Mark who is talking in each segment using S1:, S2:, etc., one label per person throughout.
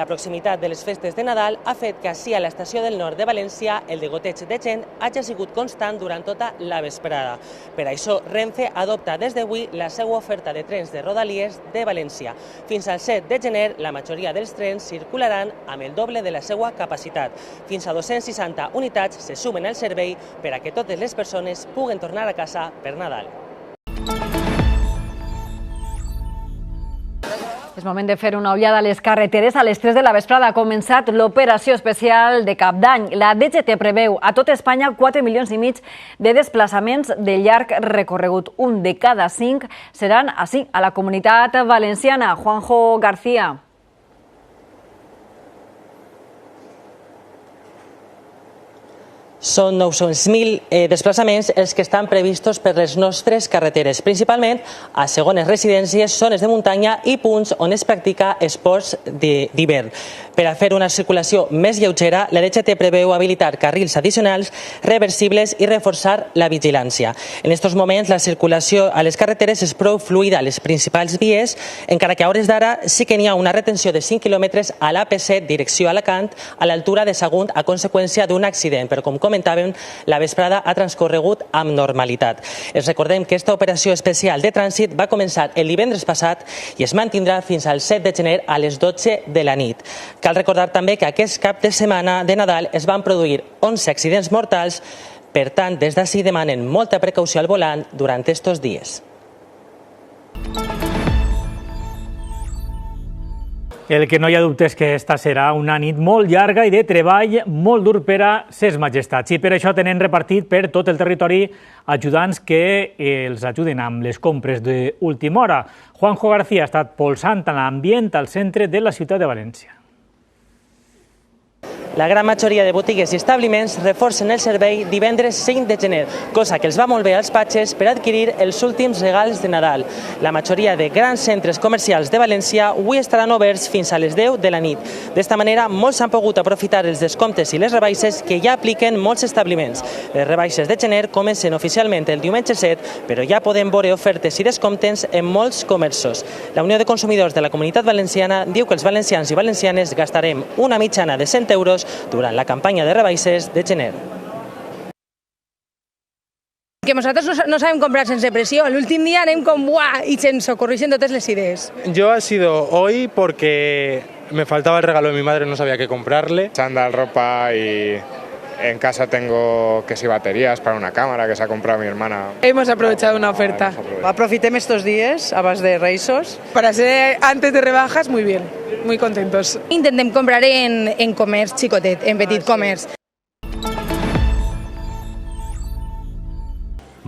S1: La proximitat de les festes de Nadal ha fet que així a l'estació del nord de València el degoteig de gent hagi sigut constant durant tota la vesprada. Per això, Renfe adopta des d'avui la seva oferta de trens de Rodalies de València. Fins al 7 de gener, la majoria dels trens circularan amb el doble de la seva capacitat. Fins a 260 unitats se sumen al servei per a que totes les persones puguen tornar a casa per Nadal.
S2: És moment de fer una ullada a les carreteres. A les 3 de la vesprada ha començat l'operació especial de Cap d'Any. La DGT preveu a tot Espanya 4,5 milions de desplaçaments de llarg recorregut. Un de cada 5 seran així, a la Comunitat Valenciana. Juanjo García.
S1: Són 900.000 desplaçaments els que estan previstos per les nostres carreteres, principalment a segones residències, zones de muntanya i punts on es practica esports d'hivern. Per a fer una circulació més lleugera, la DGT preveu habilitar carrils addicionals, reversibles i reforçar la vigilància. En aquests moments, la circulació a les carreteres és prou fluida a les principals vies, encara que a hores d'ara sí que n'hi ha una retenció de 5 quilòmetres a l'AP7 direcció a Alacant, a l'altura de Sagunt, a conseqüència d'un accident, però com comentàvem, la vesprada ha transcorregut amb normalitat. Els recordem que aquesta operació especial de trànsit va començar el divendres passat i es mantindrà fins al 7 de gener a les 12 de la nit. Cal recordar també que aquest cap de setmana de Nadal es van produir 11 accidents mortals, per tant, des d'ací demanen molta precaució al volant durant estos dies.
S3: El que no hi ha dubte és que esta serà una nit molt llarga i de treball molt dur per a ses majestats. I per això tenen repartit per tot el territori ajudants que els ajuden amb les compres d'última hora. Juanjo García ha estat polsant l'ambient al centre de la ciutat de València.
S1: La gran majoria de botigues i establiments reforcen el servei divendres 5 de gener, cosa que els va molt bé als patges per adquirir els últims regals de Nadal. La majoria de grans centres comercials de València avui estaran oberts fins a les 10 de la nit. D'esta manera, molts han pogut aprofitar els descomptes i les rebaixes que ja apliquen molts establiments. Les rebaixes de gener comencen oficialment el diumenge 7, però ja podem veure ofertes i descomptes en molts comerços. La Unió de Consumidors de la Comunitat Valenciana diu que els valencians i valencianes gastarem una mitjana de 100 euros durant la campanya de rebaixes de gener.
S4: Que nosaltres no sabem comprar sense pressió. L'últim dia anem com buah i se'ns ocorreixen totes les idees.
S5: Yo ha sido hoy porque me faltaba el regalo de mi madre, no sabía qué comprarle.
S6: Chándal, ropa y en casa tengo que si baterías para una cámara que se ha comprado mi hermana.
S4: Hemos aprovechado una oferta.
S7: Aprofitem estos días abans de Reysos.
S4: Para ser antes de rebajas, muy bien, muy contentos. Intentem comprar en comerç xicotet, en petit comerç.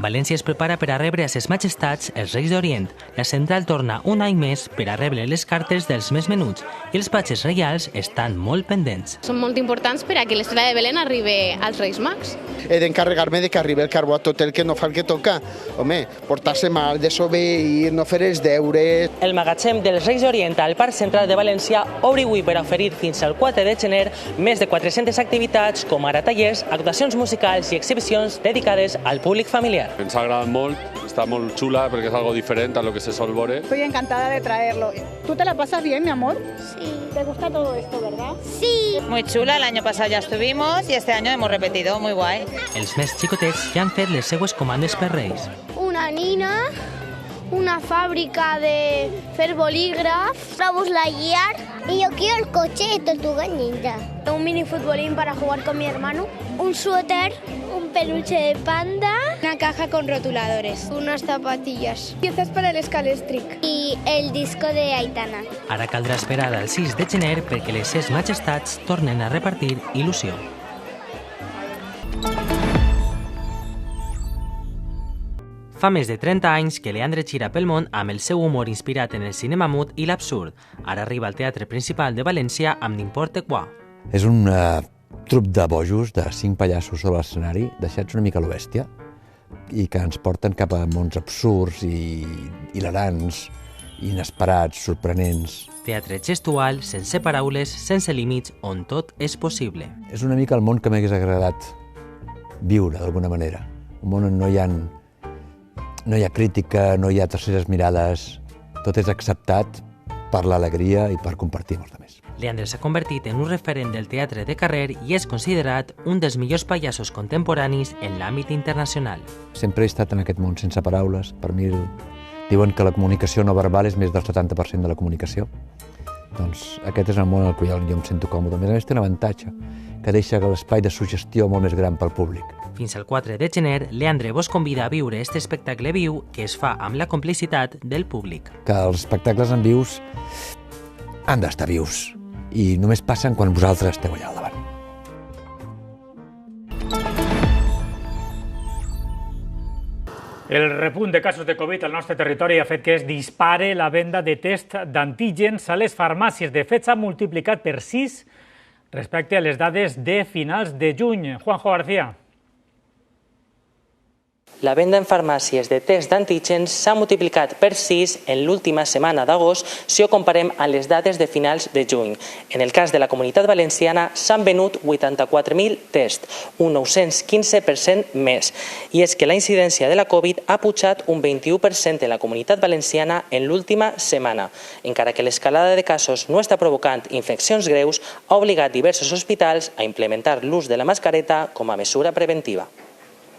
S8: València es prepara per a rebre a ses majestats els Reis d'Orient. La central torna un any més per a rebre les cartes dels més menuts i els patges reials estan molt pendents.
S9: Són molt importants per a que l'estrella de Belén arribi als Reis Mags.
S10: He d'encarregar-me de que arribi el carbó a tot el que no fa el que toca. Home, portar-se mal, desobeir, no fer els deures...
S1: El magatzem dels Reis d'Orient al Parc Central de València obre avui per a oferir fins al 4 de gener més de 400 activitats, com ara tallers, actuacions musicals i exhibicions dedicades al públic familiar.
S11: Ens ha agradat molt, està molt xula porque es algo diferente a lo que se suele ver.
S12: Estoy encantada de traerlo. ¿Tú te la pasas bien, mi amor?
S9: Sí.
S12: ¿Te gusta todo esto, verdad?
S9: Sí.
S13: Muy chula, el año pasado ya estuvimos y este año hemos repetido, muy guay.
S8: Els més xicotets ja han fet les seues comandes per Reis.
S14: Una nina, una fábrica de fer bolígrafos, vamos a guiar y yo quiero el coche de Tortuga Ninja. Un mini futbolín para jugar con mi hermano, un suéter, un peluche de panda, una caja con rotuladores, unas zapatillas, piezas para el escalestric y el disco de Aitana.
S8: Ara caldrà esperar al 6 de gener perquè les ses majestats tornen a repartir il·lusió. Fa més de 30 anys que Leandre gira pel món amb el seu humor inspirat en el cinema mut i l'absurd. Ara arriba al Teatre Principal de València amb N'importe quoi.
S15: És un trup de bojos, de 5 pallassos sobre l'escenari, deixats una mica a lo bèstia, i que ens porten cap a mons absurds i hilarants, inesperats, sorprenents.
S8: Teatre gestual, sense paraules, sense límits, on tot és possible.
S15: És una mica el món que m'hagués agradat viure, d'alguna manera. Un món on no hi ha crítica, no hi ha terceres mirades, tot és acceptat per l'alegria i per compartir amb els altres.
S8: Leandre s'ha convertit en un referent del teatre de carrer i és considerat un dels millors pallassos contemporanis en l'àmbit internacional.
S15: Sempre he estat en aquest món sense paraules. Per mi diuen que la comunicació no verbal és més del 70% de la comunicació. Doncs aquest és el món en el que jo em sento còmode. A més, té un avantatge, que deixa l'espai de suggestió molt més gran pel públic.
S8: Fins al 4 de gener, Leandre vos convida a viure aquest espectacle viu que es fa amb la complicitat del públic.
S15: Que els espectacles en vius han d'estar vius i només passen quan vosaltres esteu allà al davant.
S3: El repunt de casos de Covid al nostre territori ha fet que es dispare la venda de test d'antígens a les farmàcies. De fet, s'ha multiplicat per 6 respecte a les dades de finals de juny. Juanjo García.
S1: La venda en farmàcies de test d'antígens s'ha multiplicat per 6 en l'última setmana d'agost si ho comparem amb les dades de finals de juny. En el cas de la Comunitat Valenciana s'han venut 84.000 tests, un 915% més. I és que la incidència de la Covid ha pujat un 21% en la Comunitat Valenciana en l'última setmana. Encara que l'escalada de casos no està provocant infeccions greus, ha obligat diversos hospitals a implementar l'ús de la mascareta com a mesura preventiva.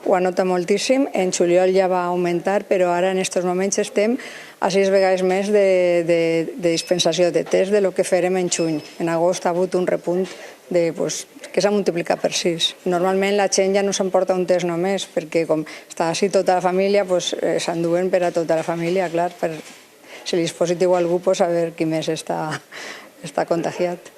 S16: Ho anota moltíssim, en juliol ja va augmentar, però ara en aquests moments estem a 6 vegades més de dispensació de test de lo que farem en juny. En agost ha hagut un repunt que s'ha multiplicat per 6. Normalment la gent ja no s'emporta un test només, perquè com està així tota la família, s'enduen per a tota la família, clar, per si li és positiu a algú, saber qui més està contagiat.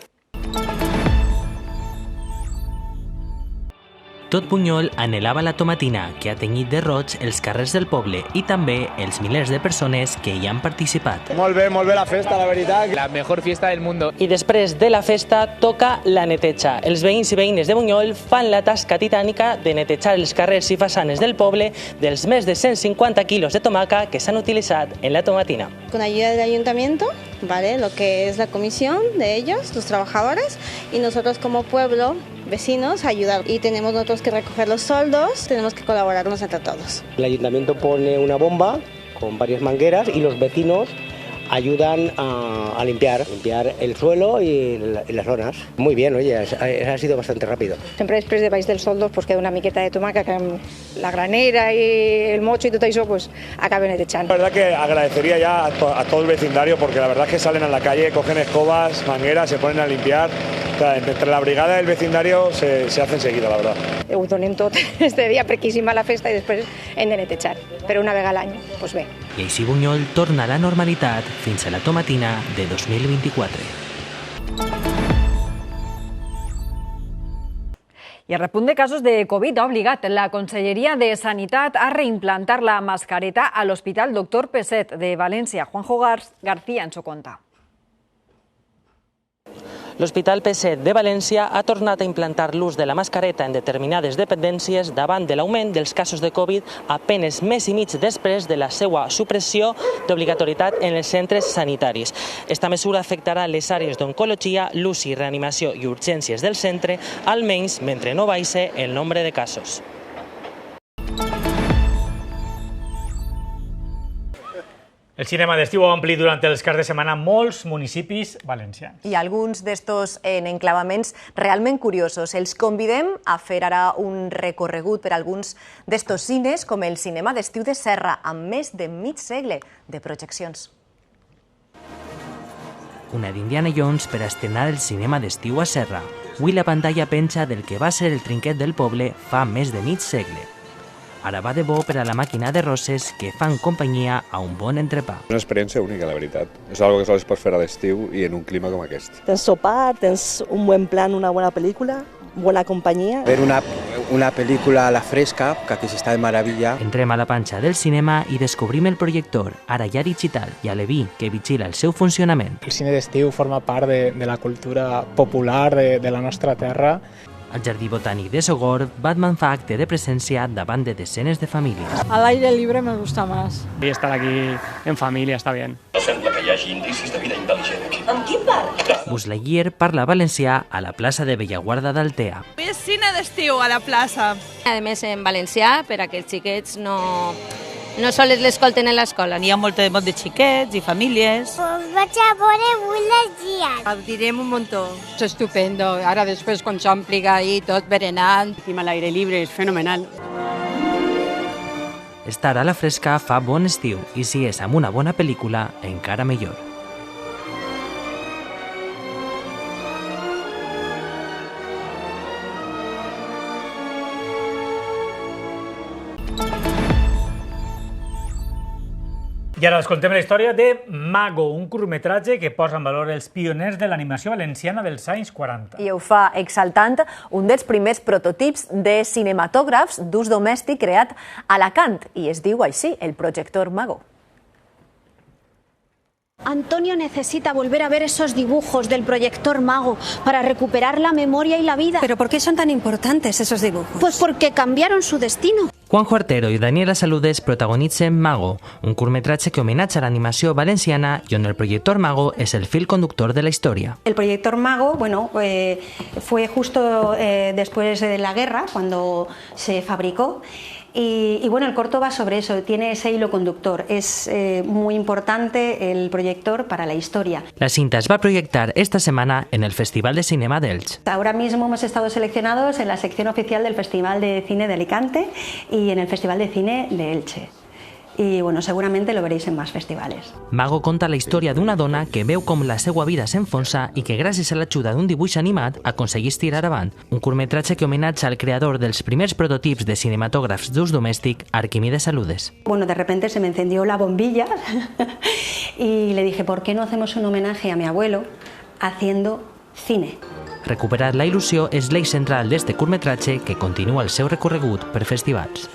S8: Tot Bunyol anhelava la tomatina, que ha tenyit de roig els carrers del poble i també els milers de persones que hi han participat.
S17: Molt bé la festa, la veritat.
S18: La mejor fiesta del mundo.
S1: I després de la festa toca la neteja. Els veïns i veïnes de Bunyol fan la tasca titànica de netejar els carrers i façanes del poble dels més de 150 quilos de tomaca que s'han utilitzat en la tomatina.
S19: Con ayuda del ayuntamiento, ¿vale? Lo que es la comisión de ellos, los trabajadores, y nosotros como pueblo, vecinos, ayudar. Y tenemos nosotros que recoger los soldos, tenemos que colaborarnos entre todos.
S20: El ayuntamiento pone una bomba con varias mangueras y los vecinos ayudan a limpiar el suelo y las zonas. Muy bien, oye, ha sido bastante rápido.
S12: Sempre després de baix dels soldos queda una miqueta de tomaca que la granera y el mocho y todo eso acaben netejant.
S17: La verdad que agradecería ya a todo el vecindario porque la verdad es que salen a la calle, cogen escobas, mangueras, se ponen a limpiar. O sea, entre la brigada y el vecindario se hace enseguida, la verdad.
S12: Ho donem tot este dia prequíssim a la festa i després hem de netejar, però una vegada a l'any, doncs bé.
S8: I així Bunyol torna a la normalitat fins a la tomatina de 2024.
S2: I el repunt de casos de Covid ha obligat la Conselleria de Sanitat a reimplantar la mascareta a l'Hospital Dr. Peset de València. Juanjo García ens ho conta.
S1: L'Hospital Peset de València ha tornat a implantar l'ús de la mascareta en determinades dependències davant de l'augment dels casos de Covid a penes mes i mig després de la seva supressió d'obligatorietat en els centres sanitaris. Esta mesura afectarà les àrees d'oncologia, l'UCI, reanimació i urgències del centre, almenys mentre no baixe el nombre de casos.
S3: El cinema d'estiu ha omplit durant els caps de setmana molts municipis valencians.
S21: I alguns d'estos en enclavaments realment curiosos. Els convidem a fer ara un recorregut per alguns d'estos cines, com el cinema d'estiu de Serra, amb més de mig segle de projeccions.
S8: Una d'Indiana Jones per a estrenar el cinema d'estiu a Serra. Avui la pantalla penja del que va ser el trinquet del poble fa més de mig segle. Ara va de bo per a la màquina de roses que fan companyia a un bon entrepà.
S11: Una experiència única, la veritat. És una cosa que sols pots fer a l'estiu i en un clima com aquest.
S22: Tens sopar, tens un buen plan, una buena película, buena compañía.
S20: Ver una película a la fresca, que aquí s'està de meravella.
S8: Entrem a la panxa del cinema i descobrim el projector, ara ja digital, i a l'Eví, que vigila el seu funcionament.
S23: El cine d'estiu forma part de la cultura popular de la nostra terra.
S8: Al Jardí Botànic de Sogorb, Batman fa acte de presència davant de desenes de famílies.
S12: Al aire libre me gusta más.
S23: Y estar aquí en familia está bien.
S24: No sembla que hi hagi indicis de vida intel·ligent aquí.
S21: Amb qui parla?
S8: Buzz Lightyear parla valencià a la plaça de Bellaguarda d'Altea.
S25: És cine d'estiu a la plaça.
S26: A més en valencià, per a que els xiquets no
S5: no sols l'escolten a l'escola. Hi ha molt de xiquets i famílies.
S14: Pues vaig a veure avui les guies.
S5: Gaudirem un muntó.
S6: Es estupendo. Ara després quan s'ompliga ahí tot berenant. Encima al aire libre és fenomenal.
S8: Estar a la fresca fa bon estiu i si és amb una bona pel·lícula, encara millor.
S3: I ara escoltem la història de Mago, un curtmetratge que posa en valor els pioners de l'animació valenciana dels anys 40.
S21: I ho fa exaltant un dels primers prototips de cinematògrafs d'ús domèstic creat a Alacant, i es diu així, el projector Mago.
S7: Antonio necesita volver a ver esos dibujos del proyector Mago para recuperar la memoria y la vida.
S18: ¿Pero por qué son tan importantes esos dibujos?
S7: Pues porque cambiaron su destino.
S8: Juanjo Artero i Daniela Saludes protagonitzen Mago, un curtmetratge que homenatja a l'animació valenciana i on el projector Mago és el fil conductor de la història.
S18: El proyector Mago, fue justo después de la guerra, cuando se fabricó. Y el corto va sobre eso, tiene ese hilo conductor. Es muy importante el proyector para la historia.
S8: La cinta es va proyectar esta semana en el Festival de Cinema d'Elx.
S18: Ahora mismo hemos estado seleccionados en la sección oficial del Festival de Cine de Alicante y en el Festival de Cine de Elche. I segurament lo veréis en més festivals.
S8: Mago conta la història d'una dona que veu com la seva vida s'enfonsa i que gràcies a l'ajuda d'un dibuix animat aconseguís tirar avant. Un curtmetratge que homenatja al creador dels primers prototips de cinematògrafs d'ús domèstic, Arquímedes Saludes.
S18: De repente se me encendió la bombilla y le dije, ¿por qué no hacemos un homenaje a mi abuelo haciendo cine?
S8: Recuperar la il·lusió és l'eix central d'este curtmetratge que continua el seu recorregut per festivals.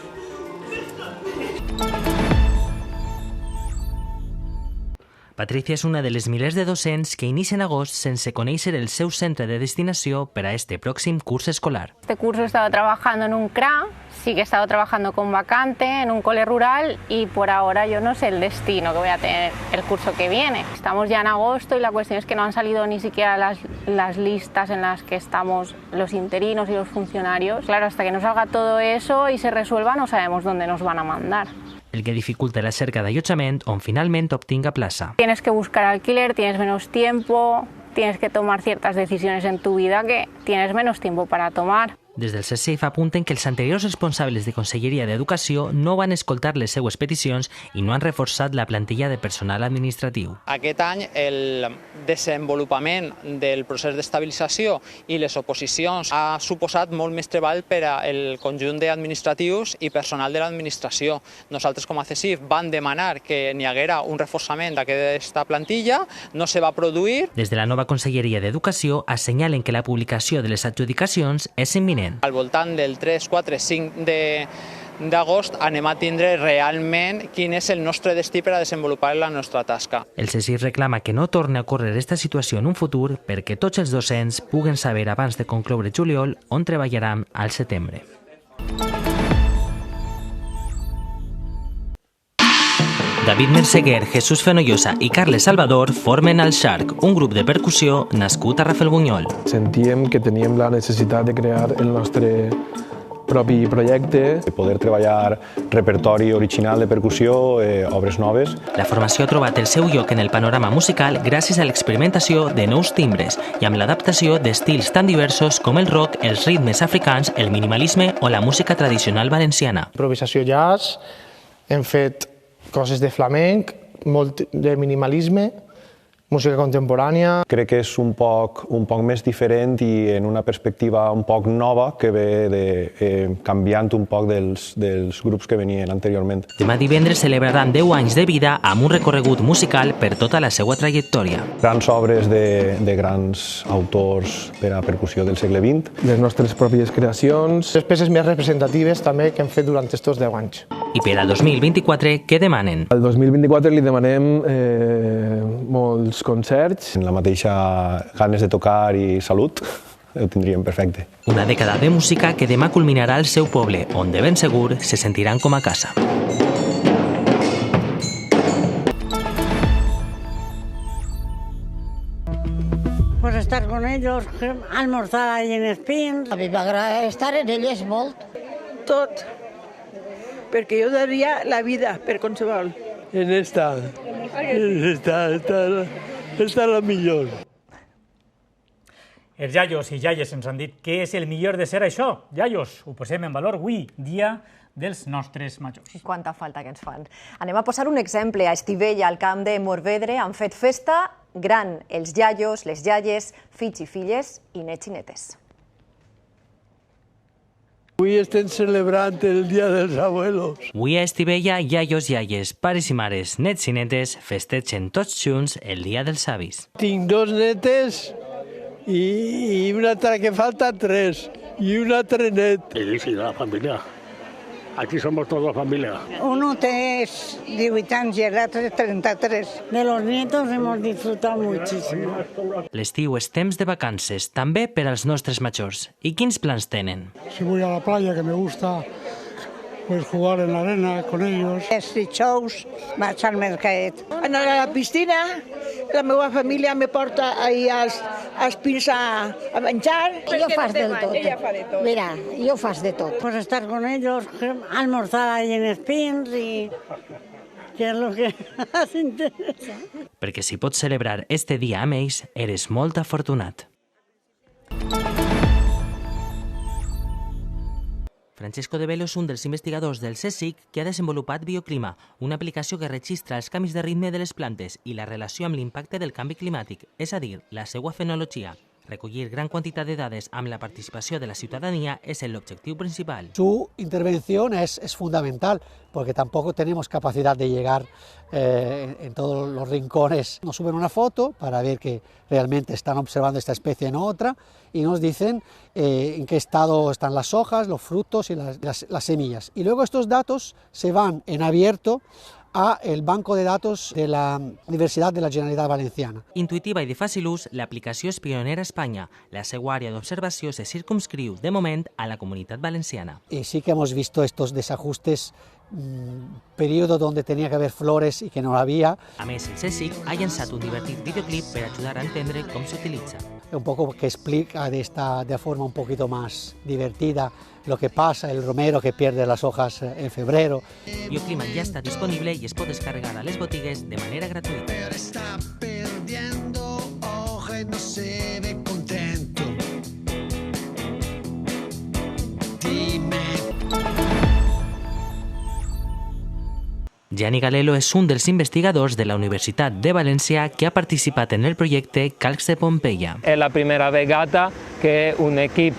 S8: Patricia és una de les milers de docents que inicien agost sense conèixer el seu centre de destinació per a este pròxim curs escolar.
S25: Este curso he estado trabajando en un CRA, sí que he estado trabajando con vacante en un cole rural y por ahora yo no sé el destino que voy a tener el curso que viene. Estamos ya en agosto y la cuestión es que no han salido ni siquiera las listas en las que estamos los interinos y los funcionarios. Claro, hasta que no salga todo eso y se resuelva no sabemos dónde nos van a mandar.
S8: El que dificulta la cerca d'allotjament on finalment obtinga plaça.
S25: Tienes que buscar alquiler, tienes menos tiempo, tienes que tomar ciertas decisiones en tu vida que tienes menos tiempo para tomar.
S8: Des del CSIF apunten que els anteriors responsables de Conselleria d'Educació no van escoltar les seues peticions i no han reforçat la plantilla de personal administratiu.
S26: Aquest any el desenvolupament del procés d'estabilització i les oposicions ha suposat molt més treball per al conjunt d'administratius i personal de l'administració. Nosaltres com a CSIF vam demanar que n'hi haguera un reforçament d'aquesta plantilla, no se va produir.
S8: Des de la nova Conselleria d'Educació assenyalen que la publicació de les adjudicacions és imminent.
S26: Al voltant del 3, 4, 5 d'agost anem a tindre realment quin és el nostre destí per a desenvolupar la nostra tasca.
S8: El CSIF reclama que no torni a ocórrer aquesta situació en un futur perquè tots els docents puguen saber abans de concloure juliol on treballaran al setembre. David Merseguer, Jesús Fenollosa i Carles Salvador formen el Shark, un grup de percussió nascut a Rafelbunyol.
S27: Sentíem que teníem la necessitat de crear el nostre propi projecte.
S28: Poder treballar repertori original de percussió, obres noves.
S8: La formació ha trobat el seu lloc en el panorama musical gràcies a l'experimentació de nous timbres i amb l'adaptació d'estils tan diversos com el rock, els ritmes africans, el minimalisme o la música tradicional valenciana.
S29: Improvisació jazz, hem fet coses de flamenc, molt de minimalisme, música contemporània.
S28: Crec que és un poc més diferent i en una perspectiva un poc nova que ve canviant un poc dels grups que venien anteriorment.
S8: Demà divendres celebraran 10 anys de vida amb un recorregut musical per tota la seva trajectòria.
S28: Grans obres de grans autors per a percussió del segle XX.
S29: Les nostres pròpies creacions. Les peces més representatives també que hem fet durant aquests 10 anys.
S8: I per al 2024, què demanen?
S27: Al 2024 li demanem molts concerts.
S28: En la mateixa ganes de tocar i salut, ho tindríem perfecte.
S8: Una dècada de música que demà culminarà al seu poble, on de ben segur se sentiran com a casa.
S30: Pues estar con ellos, almorzar ahí en Espins.
S31: A mi m'agrada estar en elles molt.
S30: Tot.
S1: perquè jo daria la vida per qualsevol.
S2: Esta és la millor.
S3: Els iaios i iaies ens han dit què és el millor de ser això. Iaios, ho posem en valor avui, dia dels nostres majors.
S21: Quanta falta que ens fan. Anem a posar un exemple. A Estivella, al camp de Morvedre, han fet festa gran els iaios, les iaies, fills i filles i nets i netes.
S2: Avui estem celebrant el Dia dels Abuelos.
S8: Avui a Estivella, iaios, iaies, pares i mares, nets i netes festegen tots junts el Dia dels Avis.
S2: Tinc 2 netes i una altra que falta 3 i un altre net.
S4: Sí, de la familia. Aquí somos todos familia.
S30: Uno té 18 anys y el otro 33. De los nietos hemos disfrutado muchísimo.
S8: L'estiu és temps de vacances, també per als nostres majors. I quins plans tenen?
S2: Si voy a la playa, que me gusta pues jugar en la arena con ellos.
S30: Els dijous vaig al mercat. Anar a la piscina, la meva família me porta ahí als pins a menjar. Jo fas de tot. Ella fa de tot. Mira, jo fas de tot. Pues estar con ellos, almorzar ahí en els pins y que és lo que ens interessa.
S8: Perquè si pots celebrar este dia amb ells, eres molt afortunat. Francesco de Velo és un dels investigadors del CSIC que ha desenvolupat Bioclima, una aplicació que registra els canvis de ritme de les plantes i la relació amb l'impacte del canvi climàtic, és a dir, la seva fenologia. Recollir gran quantitat de dades amb la participació de la ciutadania es el objetivo principal.
S9: Su intervención es fundamental porque tampoco tenemos capacidad de llegar en todos los rincones. Nos suben una foto para ver que realmente están observando esta especie y no otra y nos dicen en qué estado están las hojas, los frutos y las semillas. Y luego estos datos se van en abierto a el banco de datos de la Universitat de la Generalitat Valenciana.
S8: Intuitiva i de fàcil ús, l'aplicació és pionera a Espanya. La seva àrea d'observació se circumscriu, de moment, a la Comunitat Valenciana.
S9: Y sí que hemos visto estos desajustes, periodo donde tenía que haber flores y que no había.
S8: A més, el CSIC ha llançat un divertit videoclip per ajudar a entendre com s'utilitza.
S9: Un poco que explica de forma un poquito más divertida lo que pasa, el romero que pierde las hojas en febrero.
S8: Bioclima ja està disponible i es pot descarregar a les botigues de manera gratuïta.
S10: Pero está perdiendo hoja y no se ve contento. Dime.
S8: Gianni Galelo és un dels investigadors de la Universitat de València que ha participat en el projecte Calcs de Pompeia.
S13: És la primera vegada que un equip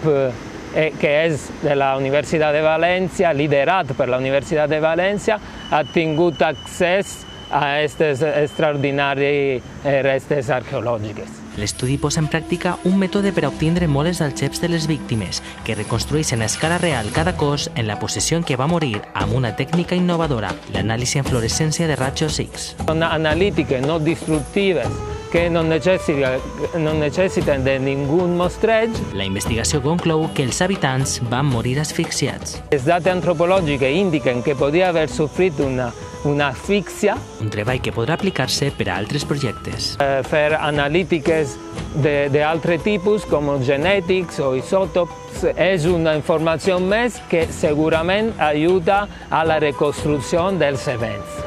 S13: que és de la Universitat de València, liderat per la Universitat de València, ha tingut accés a aquestes extraordinàries restes arqueològiques.
S8: L'estudi posa en pràctica un mètode per a obtindre moles dels xeps de les víctimes, que reconstrueixen a escala real cada cos en la posició en què va morir amb una tècnica innovadora, l'anàlisi en fluorescència de rajos X.
S13: Són analítiques no destructives que no necessiten de ningú mostreig.
S8: La investigació conclou que els habitants van morir asfixiats.
S13: Les dades antropològiques indiquen que podia haver sofrit una asfíxia.
S8: Un treball que podrà aplicar-se per a altres projectes.
S13: Fer analítiques d'altres tipus, com genètics o isòtops, és una informació més que segurament ajuda a la reconstrucció dels events.